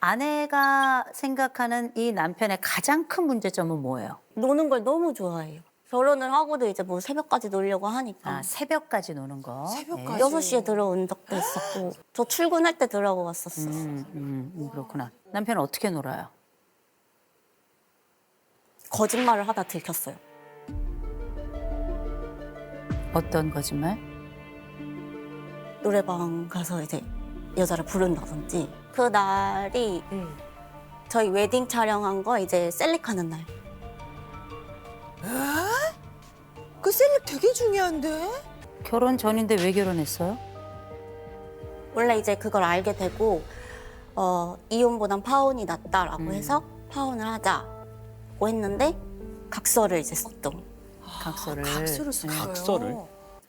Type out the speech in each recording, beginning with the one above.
아내가 생각하는 이 남편의 가장 큰 문제점은 뭐예요? 노는 걸 너무 좋아해요. 결혼을 하고도 이제 뭐 새벽까지 놀려고 하니까. 아, 새벽까지 노는 거. 새벽까지. 6시에 들어온 적도 있었고 저 출근할 때 들어왔었어. 그렇구나. 남편은 어떻게 놀아요? 거짓말을 하다 들켰어요. 어떤 거짓말? 노래방 가서 이제 여자를 부른다든지. 그 날이 저희 웨딩 촬영한 거 이제 셀릭하는 날. 그 셀렉 되게 중요한데? 결혼 전인데 왜 결혼했어요? 원래 이제 그걸 알게 되고 이혼보단 파혼이 낫다라고 해서 파혼을 하자고 했는데 각서를 이제 썼죠. 각서를. 각서를 썼어요. 각서를?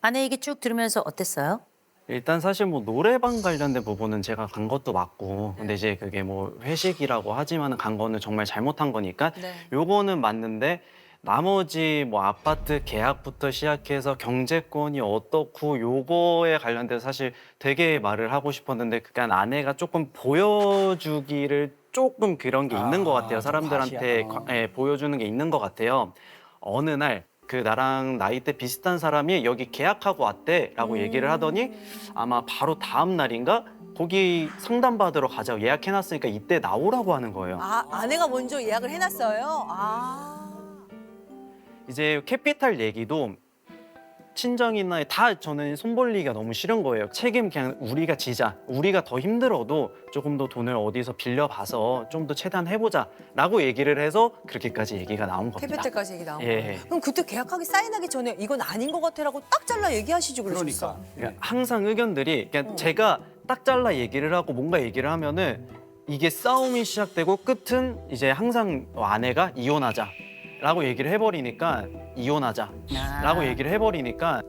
아내 얘기 쭉 들으면서 어땠어요? 일단 사실 뭐 노래방 관련된 부분은 제가 간 것도 맞고 근데 이제 그게 뭐 회식이라고 하지만 간 거는 정말 잘못한 거니까 요거는 맞는데 나머지 뭐 아파트 계약부터 시작해서 경제권이 어떻고 요거에 관련돼서 사실 되게 말을 하고 싶었는데 그러니까 아내가 조금 보여주기를 조금 그런 게 있는 것 같아요. 사람들한테 보여주는 게 있는 것 같아요. 어느 날 그 나랑 나이대 비슷한 사람이 여기 계약하고 왔대라고 얘기를 하더니 아마 바로 다음 날인가 거기 상담받으러 가자고 예약해놨으니까 이때 나오라고 하는 거예요. 아, 아내가 먼저 예약을 해놨어요? 아. 이제 캐피탈 얘기도 친정이나 다 저는 손 벌리기가 너무 싫은 거예요. 책임 그냥 우리가 지자. 우리가 더 힘들어도 조금 더 돈을 어디서 빌려봐서 좀 더 최대한 해보자라고 얘기를 해서 그렇게까지 얘기가 나온 겁니다. 캐피탈까지 얘기 나온 예. 거예요. 그럼 그때 계약하기 사인하기 전에 이건 아닌 것 같아라고 딱 잘라 얘기하시죠, 그러셨어. 그러니까 항상 의견들이 그냥 제가 딱 잘라 얘기를 하고 뭔가 얘기를 하면은 이게 싸움이 시작되고 끝은 이제 항상 아내가 이혼하자라고 얘기를 해버리니까 이혼하자라고 얘기를 해버리니까